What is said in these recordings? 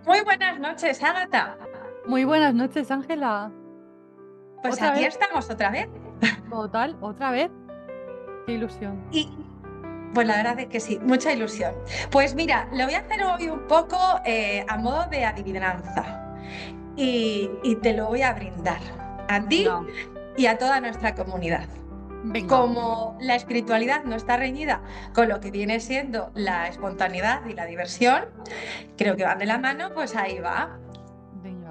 Muy buenas noches, Ágata. Muy buenas noches, Ángela. Pues Otra aquí vez, estamos otra vez. total, otra vez. Qué ilusión. Y pues la verdad es que sí, mucha ilusión. Pues mira, lo voy a hacer hoy un poco a modo de adivinanza y te lo voy a brindar a ti Venga, y a toda nuestra comunidad. venga, Como la espiritualidad no está reñida con lo que viene siendo la espontaneidad y la diversión, creo que van de la mano, pues ahí va. venga.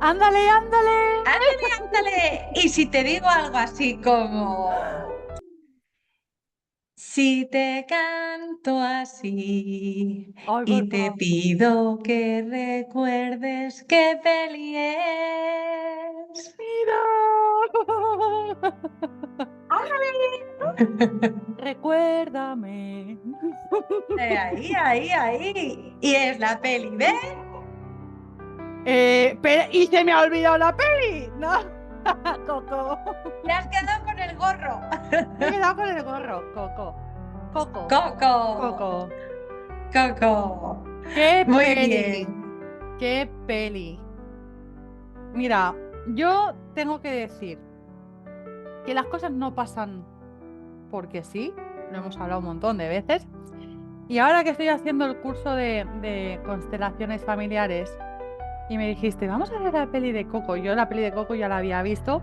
Ándale, ándale. Ándale, ándale. Y si te digo algo así como... Si te canto así Ay, por y te favor. pido que recuerdes qué peli es. Mira. Recuérdame. Ahí, ahí. Y es la peli de... ¿Y se me ha olvidado la peli? No. Coco. Te has quedado con el gorro. Me he quedado con el gorro. Coco. Coco. Coco. Coco. Coco. ¡Qué Muy peli! bien. ¡Qué peli! Mira, yo tengo que decir que las cosas no pasan porque sí, lo hemos hablado un montón de veces, y ahora que estoy haciendo el curso de constelaciones familiares y me dijiste, vamos a ver la peli de Coco, yo la peli de Coco ya la había visto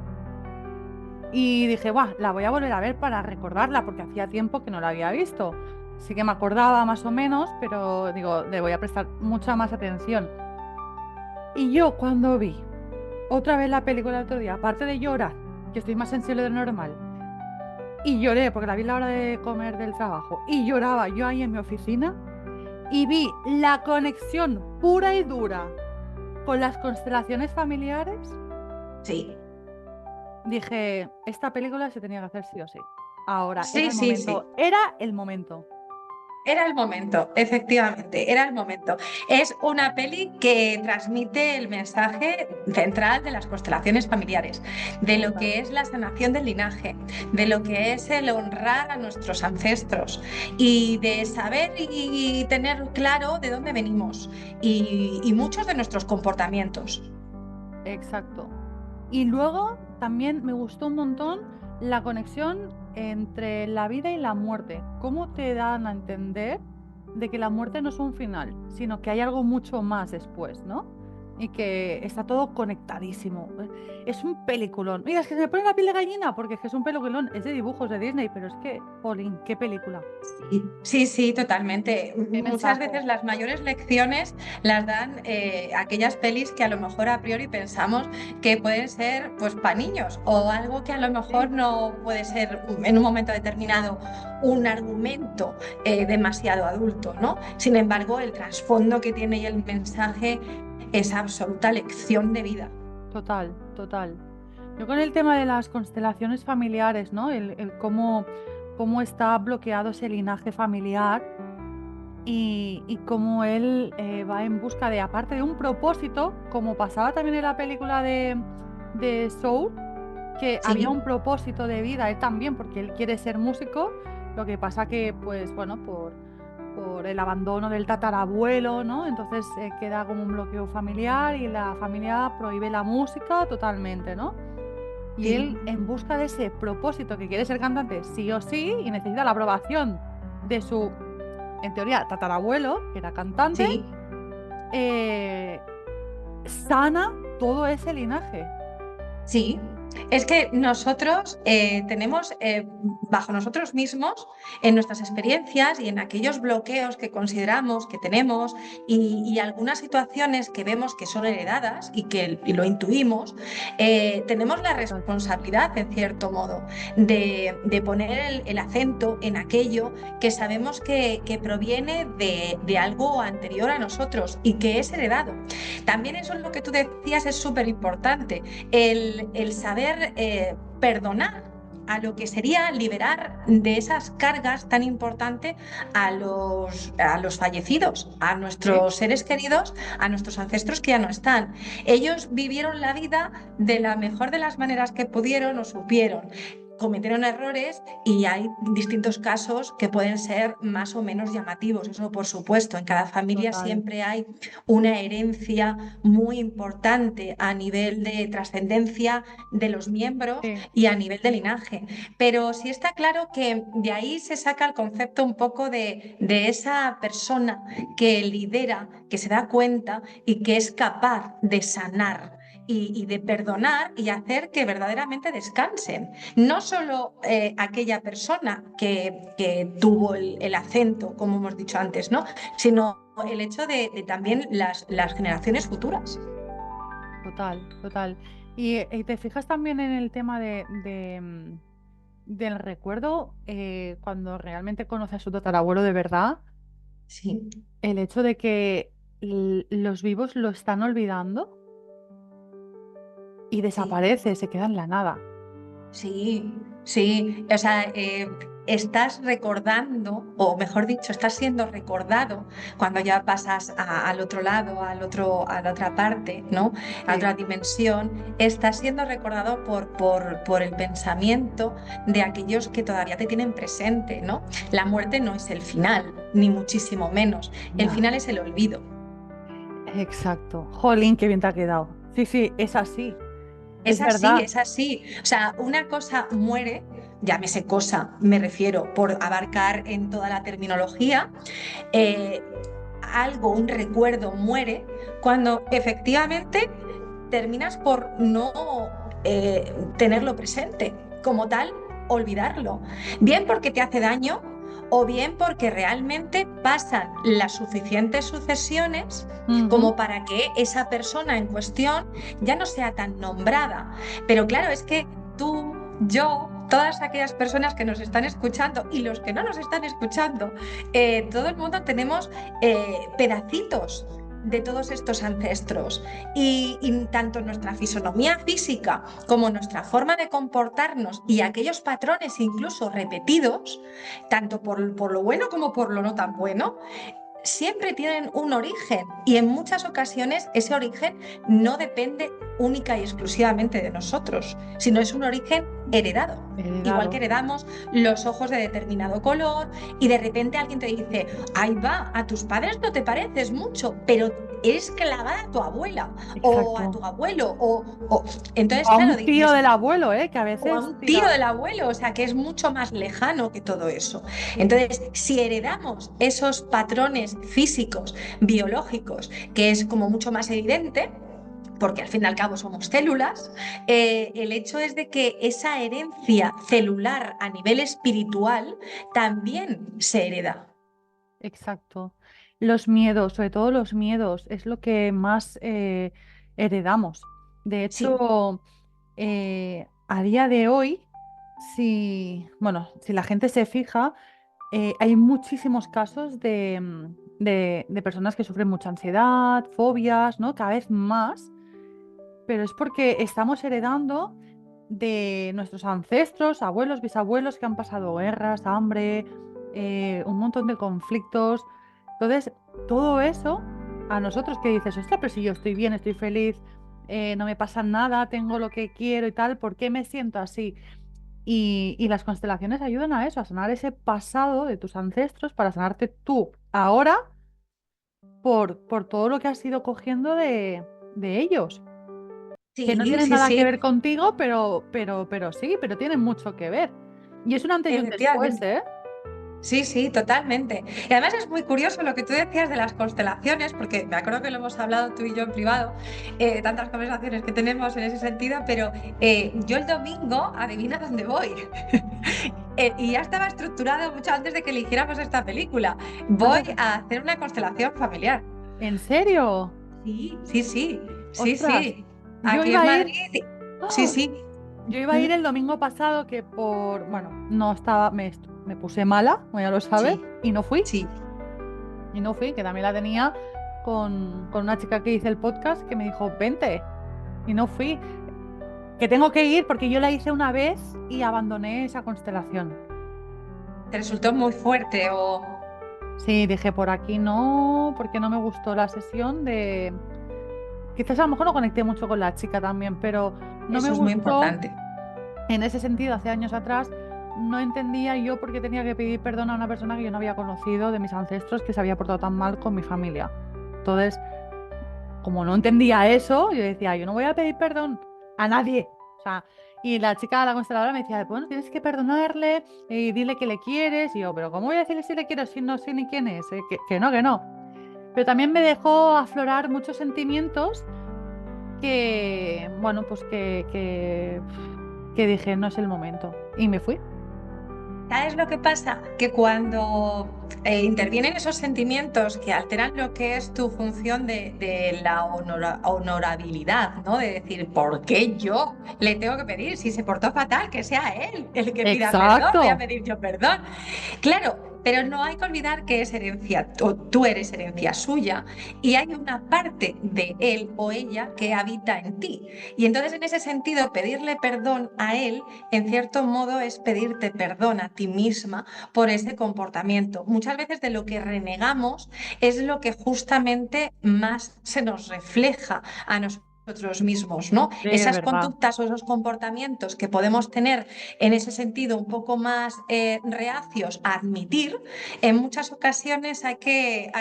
y dije, guau, la voy a volver a ver para recordarla porque hacía tiempo que no la había visto. Sí que me acordaba más o menos, pero digo, le voy a prestar mucha más atención. Y yo cuando vi otra vez la película el otro día, aparte de llorar, que estoy más sensible de lo normal, y lloré porque la vi a la hora de comer del trabajo, y lloraba yo ahí en mi oficina, y vi la conexión pura y dura con las constelaciones familiares, Sí, dije, esta película se tenía que hacer sí o sí. Ahora, era sí, el sí, sí. momento, era el momento. Era el momento, efectivamente, era el momento. Es una peli que transmite el mensaje central de las constelaciones familiares, de lo Total. que es la sanación del linaje, de lo que es el honrar a nuestros ancestros y de saber y tener claro de dónde venimos y muchos de nuestros comportamientos. Exacto. Y luego también me gustó un montón la conexión entre la vida y la muerte. Cómo te dan a entender de que la muerte no es un final, sino que hay algo mucho más después, ¿no? Y que está todo conectadísimo. Es un peliculón. Mira, es que se me pone la piel de gallina porque es que es un peliculón. Es de dibujos de Disney, pero es que, jolín, qué película. Sí, sí, sí, totalmente. Qué Muchas mensaje. veces las mayores lecciones las dan aquellas pelis que a lo mejor a priori pensamos que pueden ser pues para niños o algo que a lo mejor Sí. no puede ser en un momento determinado un argumento demasiado adulto, ¿no? Sin embargo, el trasfondo que tiene y el mensaje es absoluta lección de vida. Total, total. Yo con el tema de las constelaciones familiares, ¿no? El cómo está bloqueado ese linaje familiar y cómo él va en busca de, aparte de un propósito, como pasaba también en la película de Soul, que había Sí, un propósito de vida, él también, porque él quiere ser músico, lo que pasa que, pues bueno, por el abandono del tatarabuelo, ¿no? Entonces queda como un bloqueo familiar y la familia prohíbe la música totalmente, ¿no? Y sí, él, en busca de ese propósito que quiere ser cantante sí o sí, y necesita la aprobación de su, en teoría, tatarabuelo, que era cantante, sí. eh, sana todo ese linaje. Sí, es que nosotros tenemos bajo nosotros mismos, en nuestras experiencias y en aquellos bloqueos que consideramos que tenemos y algunas situaciones que vemos que son heredadas y lo intuimos, tenemos la Total. responsabilidad, en cierto modo, de poner el acento en aquello que sabemos que proviene de algo anterior a nosotros y que es heredado. También eso es lo que tú decías, es súper importante el saber perdonar a lo que sería liberar de esas cargas tan importantes a los fallecidos, a Sí, nuestros seres queridos, a nuestros ancestros que ya no están. Ellos vivieron la vida de la mejor de las maneras que pudieron o supieron, cometieron errores y hay distintos casos que pueden ser más o menos llamativos. Eso, por supuesto, en cada familia Total. siempre hay una herencia muy importante a nivel de trascendencia de los miembros Sí, y a nivel de linaje. Pero sí está claro que de ahí se saca el concepto un poco de esa persona que lidera, que se da cuenta y que es capaz de sanar y de perdonar y hacer que verdaderamente descansen. No solo aquella persona que tuvo el acento, como hemos dicho antes, ¿no? Sino el hecho de también las generaciones futuras. total, total. Y te fijas también en el tema del recuerdo, cuando realmente conoces a su tatarabuelo de verdad, Sí, el hecho de que los vivos lo están olvidando y sí. desaparece, se queda en la nada. Sí, sí, o sea, estás recordando, o mejor dicho, estás siendo recordado cuando ya pasas al otro lado, a la otra parte, ¿no? A Sí, otra dimensión, estás siendo recordado por el pensamiento de aquellos que todavía te tienen presente, ¿no? La muerte no es el final, ni muchísimo menos. El ya. final es el olvido. Exacto. Jolín, qué bien te ha quedado. Sí, sí, es así. Es Es así, verdad. es así. O sea, una cosa muere, llámese cosa, me refiero, por abarcar en toda la terminología, eh, algo, un recuerdo muere cuando efectivamente terminas por no tenerlo presente, como tal, olvidarlo. Bien porque te hace daño o bien porque realmente pasan las suficientes sucesiones Ujú. como para que esa persona en cuestión ya no sea tan nombrada. Pero claro, es que tú, yo, todas aquellas personas que nos están escuchando y los que no nos están escuchando, todo el mundo tenemos pedacitos de todos estos ancestros y tanto nuestra fisonomía física como nuestra forma de comportarnos y aquellos patrones incluso repetidos, tanto por lo bueno como por lo no tan bueno, siempre tienen un origen y en muchas ocasiones ese origen no depende única y exclusivamente de nosotros, sino es un origen heredado. Igual que Heredado. heredamos los ojos de determinado color y de repente alguien te dice, ahí va, a tus padres no te pareces mucho, pero eres clavada a tu abuela o a Exacto. tu abuelo o... Entonces, A claro, un tío dices, del abuelo, ¿eh? Que a o a veces, un tío mira, del abuelo, o sea, que es mucho más lejano que todo eso. sí, Entonces, si heredamos esos patrones físicos, biológicos, que es como mucho más evidente, porque al fin y al cabo somos células, el hecho es de que esa herencia celular a nivel espiritual también se hereda. exacto. Los miedos, sobre todo los miedos, es lo que más heredamos. De Sí, hecho, a día de hoy, bueno, si la gente se fija, hay muchísimos casos de personas que sufren mucha ansiedad, fobias, ¿no? Cada vez más, pero es porque estamos heredando de nuestros ancestros, abuelos, bisabuelos que han pasado guerras, hambre, un montón de conflictos. Entonces, todo eso, a nosotros que dices, ostras, pero si yo estoy bien, estoy feliz, no me pasa nada, tengo lo que quiero y tal, ¿por qué me siento así? Y las constelaciones ayudan a eso, a sanar ese pasado de tus ancestros para sanarte tú ahora por todo lo que has ido cogiendo de ellos, que no sí, tienen sí, nada que sí, ver contigo, pero sí, pero tienen mucho que ver. Y es un antes y un después, efectivamente. ¿eh? Sí, sí, totalmente. Y además es muy curioso lo que tú decías de las constelaciones, porque me acuerdo que lo hemos hablado tú y yo en privado, tantas conversaciones que tenemos en ese sentido, pero yo el domingo, adivina dónde voy. Y ya estaba estructurado mucho antes de que eligiéramos esta película. ¿Vas Voy a- a hacer una constelación familiar. ¿En serio? Sí, sí, sí, sí, Ostras, sí. yo Aquí iba en a ir, Madrid. Sí, ¡ah! sí. Yo iba a ir Mm, el domingo pasado que bueno, no estaba, me puse mala, como ya lo sabes, sí, y no fui. sí. Y no fui, que también la tenía con una chica que hice el podcast que me dijo, vente. Y no fui. Que tengo que ir porque yo la hice una vez y abandoné esa constelación. ¿Te resultó muy fuerte o Sí, dije por aquí no, porque no me gustó la sesión de... Quizás a lo mejor no conecté mucho con la chica también, pero no me eso es muy gustó importante? En ese sentido, hace años atrás, no entendía yo por qué tenía que pedir perdón a una persona que yo no había conocido de mis ancestros que se había portado tan mal con mi familia. Entonces, como no entendía eso, yo decía, yo no voy a pedir perdón a nadie. O sea, y la chica de la consteladora me decía, bueno, tienes que perdonarle y dile que le quieres. Y yo, pero ¿cómo voy a decirle si le quiero si no sé ni quién es? Que no, que no. Pero también me dejó aflorar muchos sentimientos que, bueno, pues que dije, no es el momento. Y me fui. ¿Sabes lo que pasa? Que cuando intervienen esos sentimientos que alteran lo que es tu función de la honorabilidad, ¿no? De decir, ¿por qué yo le tengo que pedir? Si se portó fatal, que sea él el que pida perdón, voy a Exacto. pedir yo perdón. Claro, pero no hay que olvidar que es herencia, tú eres herencia suya y hay una parte de él o ella que habita en ti. Y entonces en ese sentido, pedirle perdón a él, en cierto modo, es pedirte perdón a ti misma por ese comportamiento. Muchas veces de lo que renegamos es lo que justamente más se nos refleja a nosotros mismos, ¿no? Sí, es Esas verdad. conductas o esos comportamientos que podemos tener en ese sentido un poco más reacios a admitir, en muchas ocasiones hay que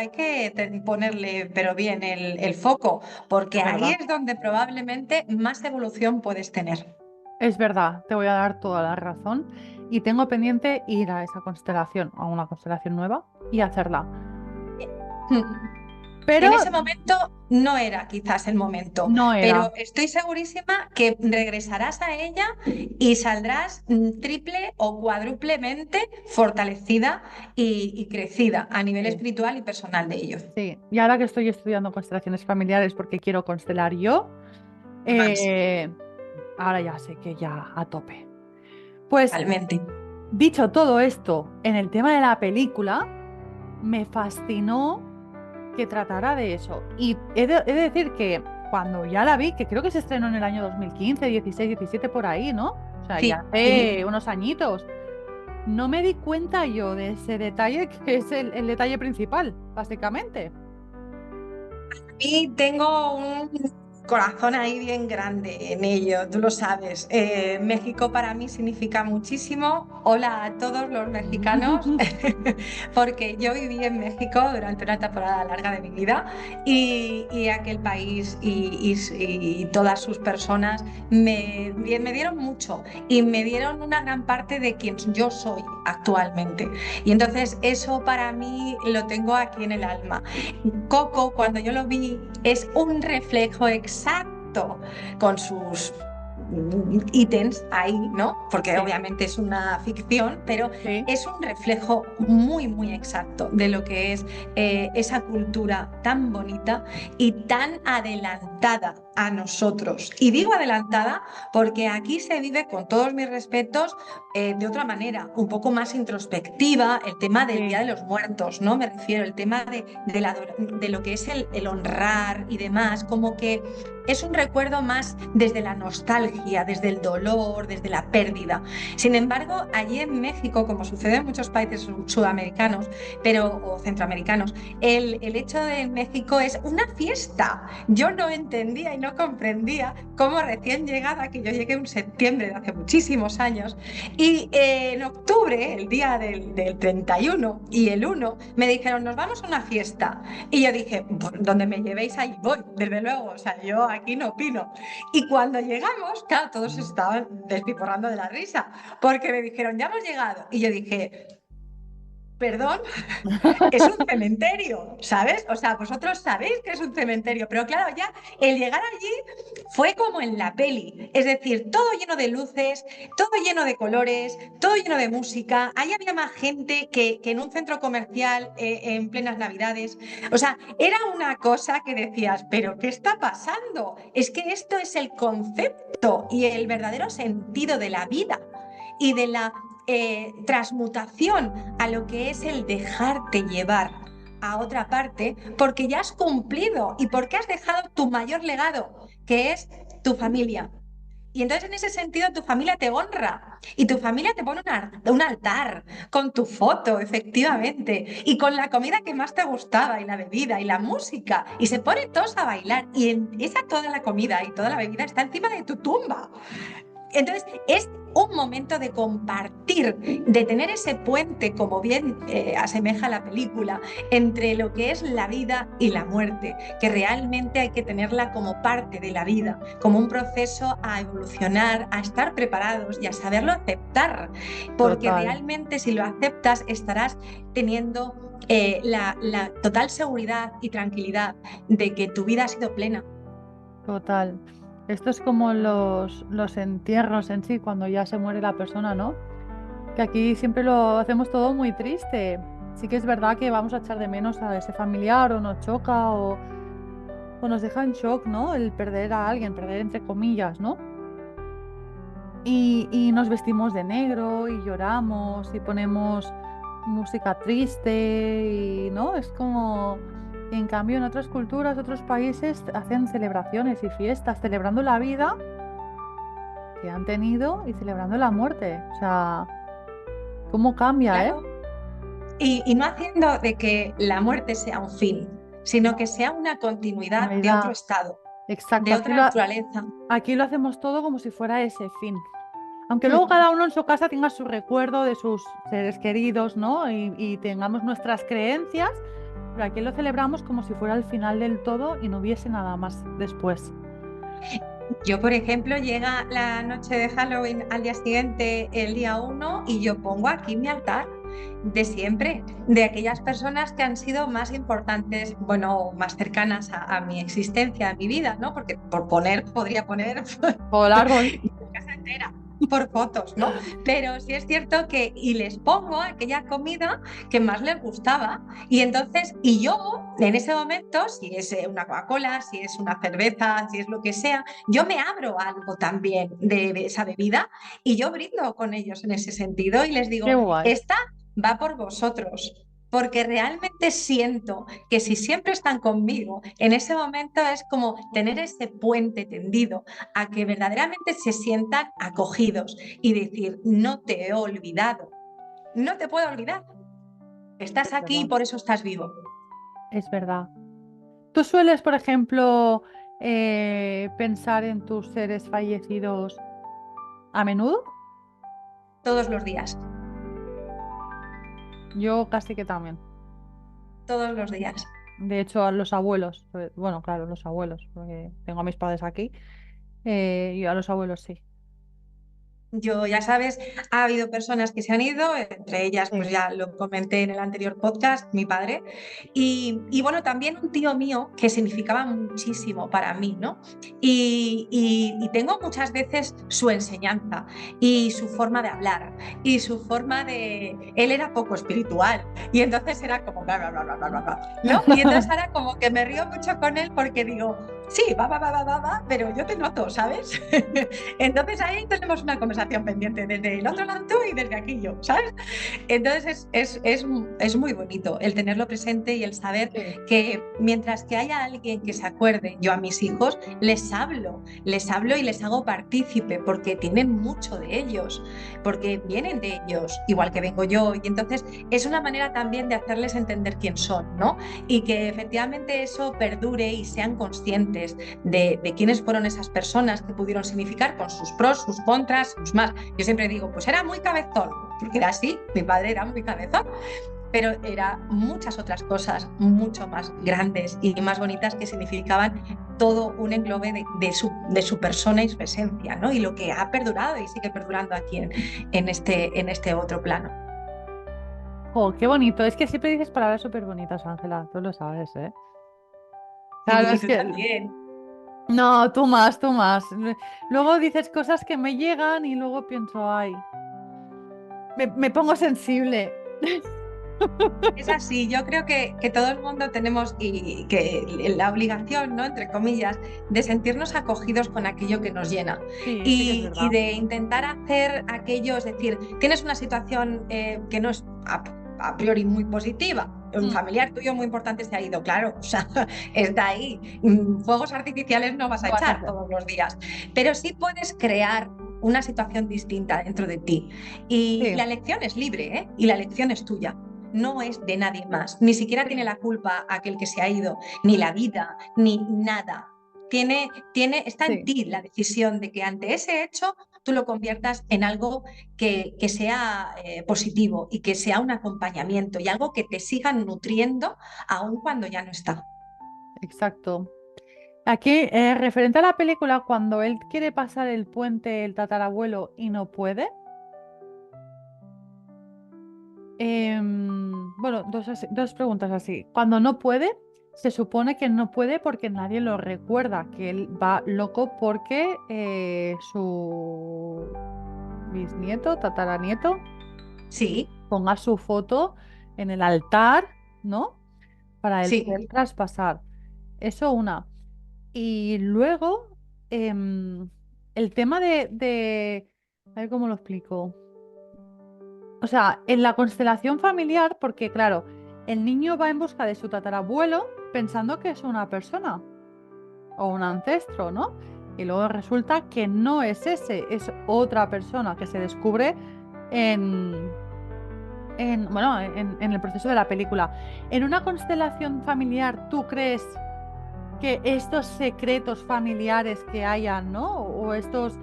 ponerle pero bien el foco, porque Es ahí verdad. es donde probablemente más evolución puedes tener. Es verdad, te voy a dar toda la razón. Y tengo pendiente ir a esa constelación, a una constelación nueva y hacerla. Pero En ese momento no era quizás el momento, no pero era. estoy segurísima que regresarás a ella y saldrás triple o cuádruplemente fortalecida y crecida a nivel Sí, espiritual y personal de ello. sí. Y ahora que estoy estudiando constelaciones familiares porque quiero constelar yo, Max, eh, ahora ya sé que ya a tope. Pues totalmente. dicho todo esto, en el tema de la película, me fascinó que tratara de eso. Y he de decir que cuando ya la vi, que creo que se estrenó en el año 2015, 16, 17 por ahí, ¿no? O sea, ya Sí, hace sí. unos añitos. No me di cuenta yo de ese detalle que es el detalle principal, básicamente. Y tengo un corazón ahí bien grande en ello, tú lo sabes. México para mí significa muchísimo. Hola a todos los mexicanos, porque yo viví en México durante una temporada larga de mi vida y aquel país y todas sus personas me dieron mucho y me dieron una gran parte de quien yo soy actualmente. Y entonces eso para mí lo tengo aquí en el alma. Coco, cuando yo lo vi, es un reflejo exacto con sus ítems ahí, ¿no? Porque Sí, obviamente es una ficción, pero sí, es un reflejo muy, muy exacto de lo que es esa cultura tan bonita y tan adelantada a nosotros. Y digo adelantada porque aquí se vive, con todos mis respetos, de otra manera, un poco más introspectiva, el tema del Día sí, de los Muertos, ¿no? Me refiero, el tema de lo que es el honrar y demás, como que es un recuerdo más desde la nostalgia, desde el dolor, desde la pérdida. Sin embargo, allí en México, como sucede en muchos países sudamericanos, o centroamericanos, el hecho de México es una fiesta. Yo no entendía y no comprendía cómo recién llegada, que yo llegué en septiembre de hace muchísimos años, y en octubre, el día del 31 y el 1, me dijeron, nos vamos a una fiesta. Y yo dije, "Pues, donde me llevéis ahí voy, desde luego, o sea, yo aquí no opino". Y cuando llegamos, claro, todos estaban despiporrando de la risa, porque me dijeron, ya hemos llegado. Y yo dije, perdón, es un cementerio, ¿sabes? O sea, vosotros sabéis que es un cementerio, pero claro, ya el llegar allí fue como en la peli, es decir, todo lleno de luces, todo lleno de colores, todo lleno de música. Ahí había más gente que en un centro comercial en plenas Navidades. O sea, era una cosa que decías, pero ¿qué está pasando? Es que esto es el concepto y el verdadero sentido de la vida y de la transmutación a lo que es el dejarte llevar a otra parte, porque ya has cumplido y porque has dejado tu mayor legado, que es tu familia. Y entonces en ese sentido tu familia te honra y tu familia te pone un altar con tu foto, efectivamente, y con la comida que más te gustaba y la bebida y la música, y se ponen todos a bailar y esa toda la comida y toda la bebida está encima de tu tumba. Entonces, es un momento de compartir, de tener ese puente, como bien asemeja la película, entre lo que es la vida y la muerte, que realmente hay que tenerla como parte de la vida, como un proceso a evolucionar, a estar preparados y a saberlo aceptar, porque Total, realmente si lo aceptas estarás teniendo la total seguridad y tranquilidad de que tu vida ha sido plena. total. Esto es como los entierros en sí, cuando ya se muere la persona, ¿no? Que aquí siempre lo hacemos todo muy triste. Sí que es verdad que vamos a echar de menos a ese familiar o nos choca o nos deja en shock, ¿no? El perder a alguien, perder entre comillas, ¿no? Y nos vestimos de negro y lloramos y ponemos música triste y, ¿no? Es como, en cambio, en otras culturas, otros países hacen celebraciones y fiestas celebrando la vida que han tenido y celebrando la muerte. O sea, ¿cómo cambia, eh? Claro. Y no haciendo de que la muerte sea un fin, sino que sea una continuidad de otro Navidad. estado, Exacto, de otra naturaleza. aquí lo hacemos todo como si fuera ese fin. Aunque luego Mm. cada uno en su casa tenga su recuerdo de sus seres queridos, ¿no? Y tengamos nuestras creencias, pero aquí lo celebramos como si fuera el final del todo y no hubiese nada más después. Yo, por ejemplo, llega la noche de Halloween al día siguiente, el día 1, y yo pongo aquí mi altar de siempre, de aquellas personas que han sido más importantes, bueno, más cercanas a mi existencia, a mi vida, ¿no? Porque por poner, podría poner O el árbol. la casa entera por fotos, ¿no? Pero sí es cierto que, y les pongo aquella comida que más les gustaba, y entonces, y yo en ese momento, si es una Coca-Cola, si es una cerveza, si es lo que sea, yo me abro algo también de esa bebida y yo brindo con ellos en ese sentido y les Qué digo, guay. esta va por vosotros. Porque realmente siento que si siempre están conmigo, en ese momento es como tener ese puente tendido a que verdaderamente se sientan acogidos y decir, no te he olvidado, no te puedo olvidar, estás Es aquí y verdad. por eso estás vivo. Es verdad. ¿Tú sueles, por ejemplo, pensar en tus seres fallecidos a menudo? Todos los días, Yo casi que también. todos los días. De hecho, a los abuelos, bueno, claro, los abuelos, porque tengo a mis padres aquí, y a los abuelos sí. Yo, ya sabes, ha habido personas que se han ido, entre ellas, pues Sí. ya lo comenté en el anterior podcast, mi padre, y bueno, también un tío mío que significaba muchísimo para mí, ¿no? Y tengo muchas veces su enseñanza y su forma de hablar y su forma de... Él era poco espiritual y entonces era como... bla, bla, bla, bla, bla, bla, bla, ¿no? Y entonces ahora como que me río mucho con él porque digo, sí, va, pero yo te noto, ¿sabes? Entonces ahí tenemos una conversación pendiente desde el otro lado tú y desde aquí yo, ¿sabes? Entonces es muy bonito el tenerlo presente y el saber Sí. que mientras que haya alguien que se acuerde, yo a mis hijos les hablo y les hago partícipe porque tienen mucho de ellos, porque vienen de ellos, igual que vengo yo, y entonces es una manera también de hacerles entender quién son, ¿no? Y que efectivamente eso perdure y sean conscientes de quiénes fueron esas personas que pudieron significar con sus pros, sus contras, sus más. Yo siempre digo, pues era muy cabezón, porque era así, mi padre era muy cabezón, pero era muchas otras cosas mucho más grandes y más bonitas que significaban todo un englobe de su persona y su esencia, ¿no? Y lo que ha perdurado y sigue perdurando aquí en este otro plano. Oh, qué bonito. Es que siempre dices palabras súper bonitas, Ángela. Tú lo sabes, ¿eh? Claro, Y es tú que... también. No, tú más, tú más. Luego dices cosas que me llegan y luego pienso, ay, me pongo sensible. Es así, yo creo que todo el mundo tenemos y que la obligación, ¿no? Entre comillas, de sentirnos acogidos con aquello que nos llena Sí, sí que es y verdad. de intentar hacer aquello, es decir, tienes una situación que no es a priori muy positiva. Un Mm, familiar tuyo muy importante se ha ido, claro, o sea, está ahí. Fuegos artificiales no vas a no vas a echar hacer. todos los días, pero sí puedes crear una situación distinta dentro de ti. Y Sí, la elección es libre, ¿eh? Y la elección es tuya, no es de nadie más. Ni siquiera tiene sí. la culpa aquel que se ha ido, ni la vida, ni nada. Está en Sí, ti la decisión de que ante ese hecho tú lo conviertas en algo que sea positivo y que sea un acompañamiento y algo que te siga nutriendo aun cuando ya no está. Exacto. Aquí, referente a la película, cuando él quiere pasar el puente, el tatarabuelo, y no puede. Bueno, dos preguntas así. Cuando no puede, se supone que no puede porque nadie lo recuerda, que él va loco porque su bisnieto, tataranieto, Sí, ponga su foto en el altar, ¿no? Para él poder sí, traspasar. Eso una. Y luego, em, el tema a ver cómo lo explico. O sea, en la constelación familiar, porque claro, el niño va en busca de su tatarabuelo pensando que es una persona o un ancestro, ¿no? Y luego resulta que no es ese, es otra persona que se descubre en, bueno, en el proceso de la película. En una constelación familiar, ¿tú crees que estos secretos familiares que hayan, ¿no? O estos,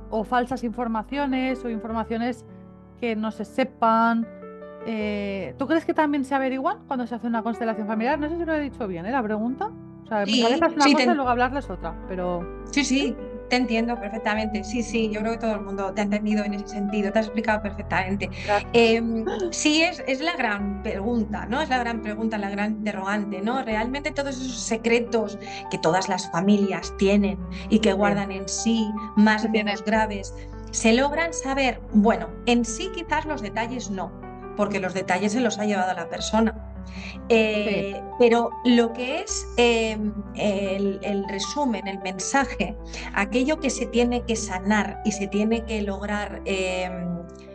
o falsas informaciones o informaciones que no se sepan. ¿Tú crees que también se averiguan cuando se hace una constelación familiar? No sé si lo he dicho bien, ¿eh? La pregunta. O sea, en mi cabeza sí, es una cosa y luego hablarla es otra, pero sí, sí, te entiendo perfectamente. Sí, sí, yo creo que todo el mundo te ha entendido en ese sentido, te has explicado perfectamente. gracias. Sí, es la gran pregunta, ¿no? Es la gran pregunta, la gran interrogante, ¿no? Realmente todos esos secretos que todas las familias tienen y que Sí, guardan en sí, más se o menos tienen. graves, ¿se logran saber? Bueno, en sí quizás los detalles no, porque los detalles se los ha llevado la persona. Sí, Pero lo que es el resumen, el mensaje, aquello que se tiene que sanar y se tiene que lograr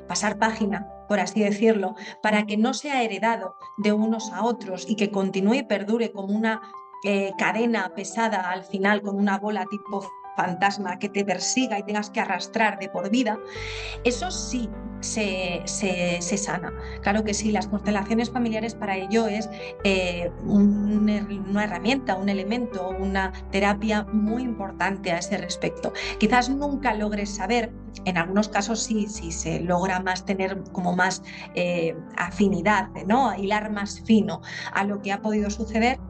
pasar página, por así decirlo, para que no sea heredado de unos a otros y que continúe y perdure como una cadena pesada al final, con una bola tipo fantasma que te persiga y tengas que arrastrar de por vida, eso sí se sana. Claro que sí, las constelaciones familiares para ello es una herramienta, un elemento, una terapia muy importante a ese respecto. Quizás nunca logres saber, en algunos casos sí, sí se logra más tener como más afinidad, ¿no? Hilar más fino a lo que ha podido suceder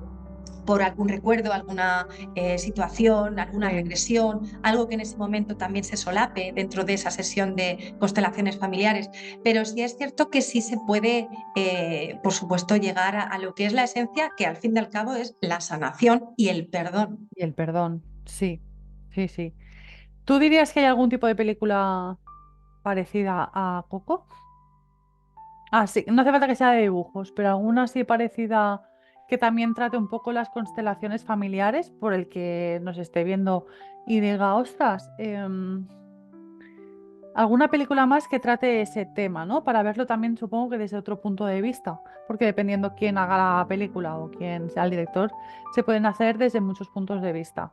por algún recuerdo, alguna situación, alguna sí. regresión, algo que en ese momento también se solape dentro de esa sesión de constelaciones familiares. Pero sí es cierto que sí se puede, por supuesto, llegar a lo que es la esencia, que al fin y al cabo es la sanación y el perdón. Y el perdón, sí, sí, sí. ¿Tú dirías que hay algún tipo de película parecida a Coco? Ah, sí, no hace falta que sea de dibujos, pero alguna así parecida que también trate un poco las constelaciones familiares por el que nos esté viendo y diga, ostras, alguna película más que trate ese tema, ¿no? Para verlo también supongo que desde otro punto de vista, porque dependiendo quién haga la película o quién sea el director, se pueden hacer desde muchos puntos de vista.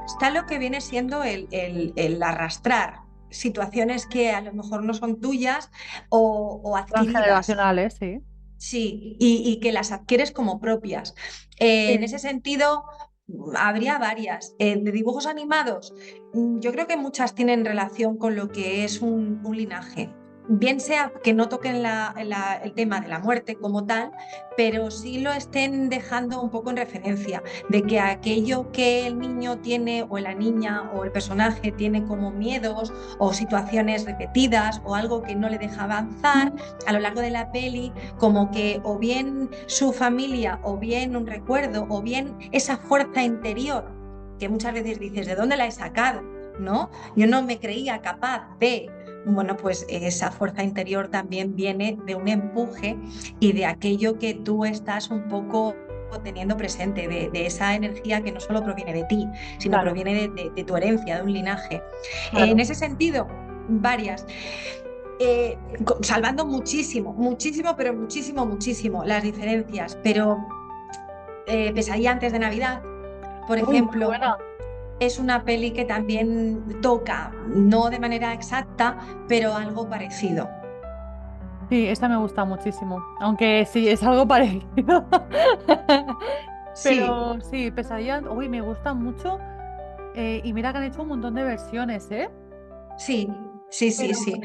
Está lo que viene siendo el arrastrar situaciones que a lo mejor no son tuyas o adquiridas. Transgeneracionales, sí. Sí, y que las adquieres como propias. En Sí. ese sentido, habría varias. De dibujos animados, yo creo que muchas tienen relación con lo que es un linaje. Bien sea que no toquen el tema de la muerte como tal, pero sí lo estén dejando un poco en referencia, de que aquello que el niño tiene o la niña o el personaje tiene como miedos o situaciones repetidas o algo que no le deja avanzar, a lo largo de la peli como que o bien su familia, o bien un recuerdo, o bien esa fuerza interior, que muchas veces dices, ¿de dónde la he sacado? ¿No? Yo no me creía capaz de... Bueno, pues esa fuerza interior también viene de un empuje y de aquello que tú estás un poco teniendo presente, de esa energía que no solo proviene de ti, sino Claro, proviene de tu herencia, de un linaje. En claro. ese sentido, varias salvando muchísimo, muchísimo, pero muchísimo, muchísimo las diferencias. Pero Pesadilla antes de Navidad, por Uy, muy ejemplo, buena. es una peli que también toca, no de manera exacta, pero algo parecido. Sí, esta me gusta muchísimo, aunque sí, es algo parecido. Sí, Pero sí, Pesadilla, uy, me gusta mucho. Y mira que han hecho un montón de versiones, ¿eh? Sí, sí, sí, Pero, sí.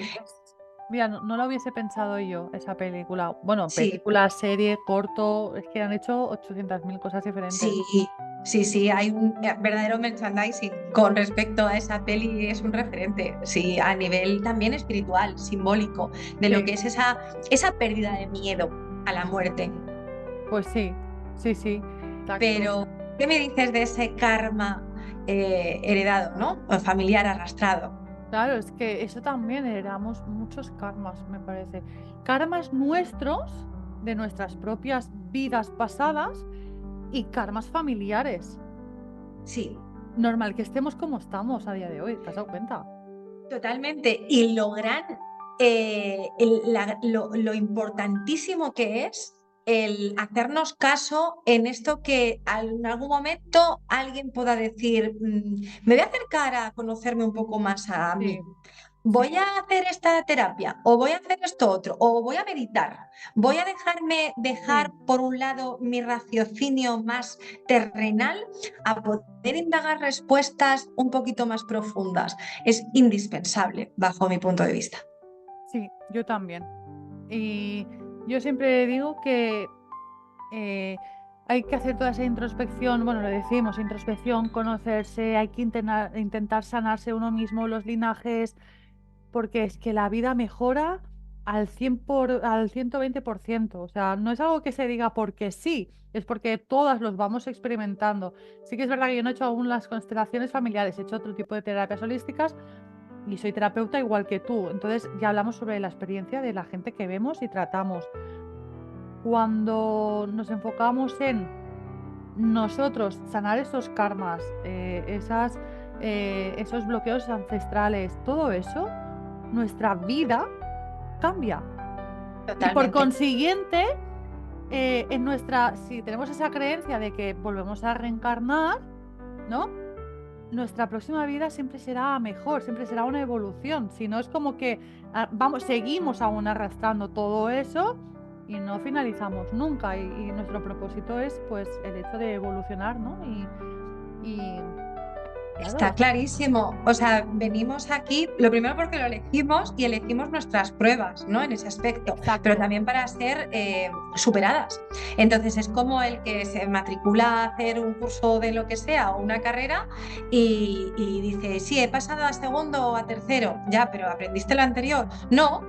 mira, no lo hubiese pensado yo, esa película. Bueno, Sí, película, serie, corto, es que han hecho 800.000 cosas diferentes. sí, sí, sí, hay un verdadero merchandising con respecto a esa peli, es un referente, sí, a nivel también espiritual, simbólico, de lo Sí, que es esa pérdida de miedo a la muerte. pues sí, sí, sí, exacto. Pero, ¿qué me dices de ese karma heredado, ¿no? O familiar arrastrado? Claro, es que eso también heredamos muchos karmas, me parece. Karmas nuestros, de nuestras propias vidas pasadas y karmas familiares. Sí, Normal que estemos como estamos a día de hoy, ¿te has dado cuenta? totalmente. Y lo gran, lo importantísimo que es el hacernos caso en esto que en algún momento alguien pueda decir, me voy a acercar a conocerme un poco más a mí. Sí, sí, Voy a hacer esta terapia, o voy a hacer esto otro, o voy a meditar, voy a dejar sí, por un lado mi raciocinio más terrenal a poder indagar respuestas un poquito más profundas. Es indispensable bajo mi punto de vista. sí, yo también. Y yo siempre digo que eh, hay que hacer toda esa introspección, bueno, lo decimos, introspección, conocerse, hay que intentar sanarse uno mismo, los linajes, porque es que la vida mejora al 120%. O sea, no es algo que se diga porque sí, es porque todas los vamos experimentando. Sí que es verdad que yo no he hecho aún las constelaciones familiares, he hecho otro tipo de terapias holísticas y soy terapeuta igual que tú. Entonces ya hablamos sobre la experiencia de la gente que vemos y tratamos. Cuando nos enfocamos en nosotros sanar esos karmas, esos bloqueos ancestrales, todo eso, nuestra vida cambia. Y por Totalmente. consiguiente, si tenemos esa creencia de que volvemos a reencarnar, ¿no? Nuestra próxima vida siempre será mejor, siempre será una evolución. Si no es como que seguimos aún arrastrando todo eso y no finalizamos nunca. Y nuestro propósito es pues el hecho de evolucionar, ¿no? Y claro, Está clarísimo. O sea, venimos aquí, lo primero porque lo elegimos y elegimos nuestras pruebas, ¿no? En ese aspecto, pero exacto, también para ser superadas. Entonces, es como el que se matricula a hacer un curso de lo que sea o una carrera y dice, sí, he pasado a segundo o a tercero, ya, pero ¿aprendiste lo anterior? No.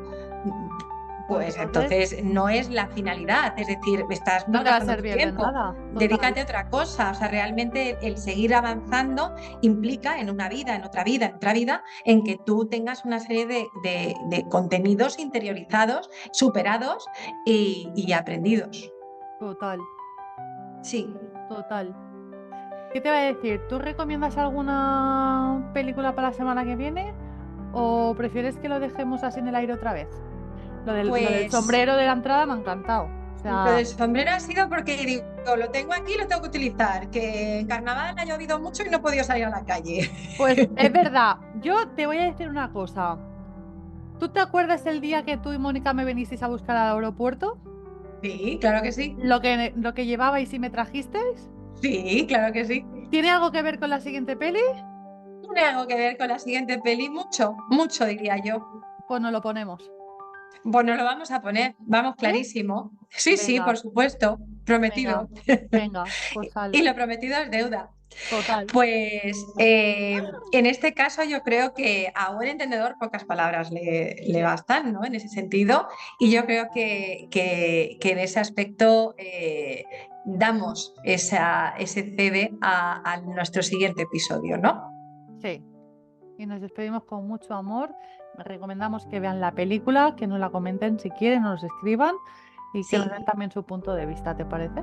pues Pues entonces entonces no es la finalidad, es decir, estás no te va a malgastando tu servir de tiempo. nada, total, Dedícate a otra cosa, o sea, realmente el seguir avanzando implica en una vida, en otra vida, en otra vida, en que tú tengas una serie de contenidos interiorizados, superados y aprendidos. total, Sí, total. ¿Qué te va a decir? ¿Tú recomiendas alguna película para la semana que viene o prefieres que lo dejemos así en el aire otra vez? Lo del pues sombrero de la entrada me ha encantado. O lo sea, del sombrero ha sido porque digo, lo tengo aquí, lo tengo que utilizar, que en carnaval ha llovido mucho y no he podido salir a la calle. pues es verdad. Yo te voy a decir una cosa. ¿Tú te acuerdas el día que tú y Mónica me vinisteis a buscar al aeropuerto? Sí, claro que sí. Lo que llevabais y me trajisteis. Sí, claro que sí. ¿Tiene algo que ver con la siguiente peli? ¿Tiene algo que ver con la siguiente peli? Mucho, mucho diría yo. Pues nos lo ponemos. Bueno, lo vamos a poner, vamos ¿Sí? clarísimo. Sí, sí, Venga, por supuesto, venga, prometido. venga, pues Y sale. lo prometido es deuda. Total. Pues en este caso yo creo que a buen entendedor pocas palabras le Sí. bastan, ¿no? En ese sentido. Y yo creo que en ese aspecto damos ese CD a nuestro siguiente episodio, ¿no? Sí. Y nos despedimos con mucho amor. Les recomendamos que vean la película, que nos la comenten si quieren, nos escriban y que nos Sí. den también su punto de vista, ¿te parece?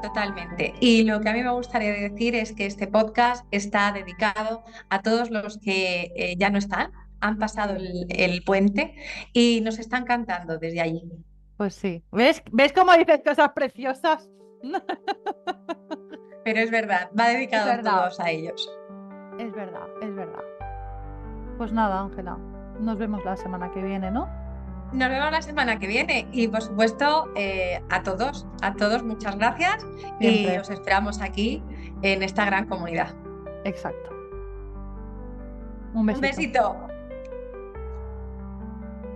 Totalmente. Y lo que a mí me gustaría decir es que este podcast está dedicado a todos los que ya no están, han pasado Sí. el puente y nos están cantando desde allí. Pues sí. ¿Ves cómo dices cosas preciosas? Pero es verdad, va Es dedicado a verdad, todos a ellos. es verdad, es verdad. Pues nada, Ángela, nos vemos la semana que viene, ¿no? Nos vemos la semana que viene y por supuesto a todos muchas gracias y Siempre. os esperamos aquí en esta gran comunidad. Exacto. Un Un besito. besito.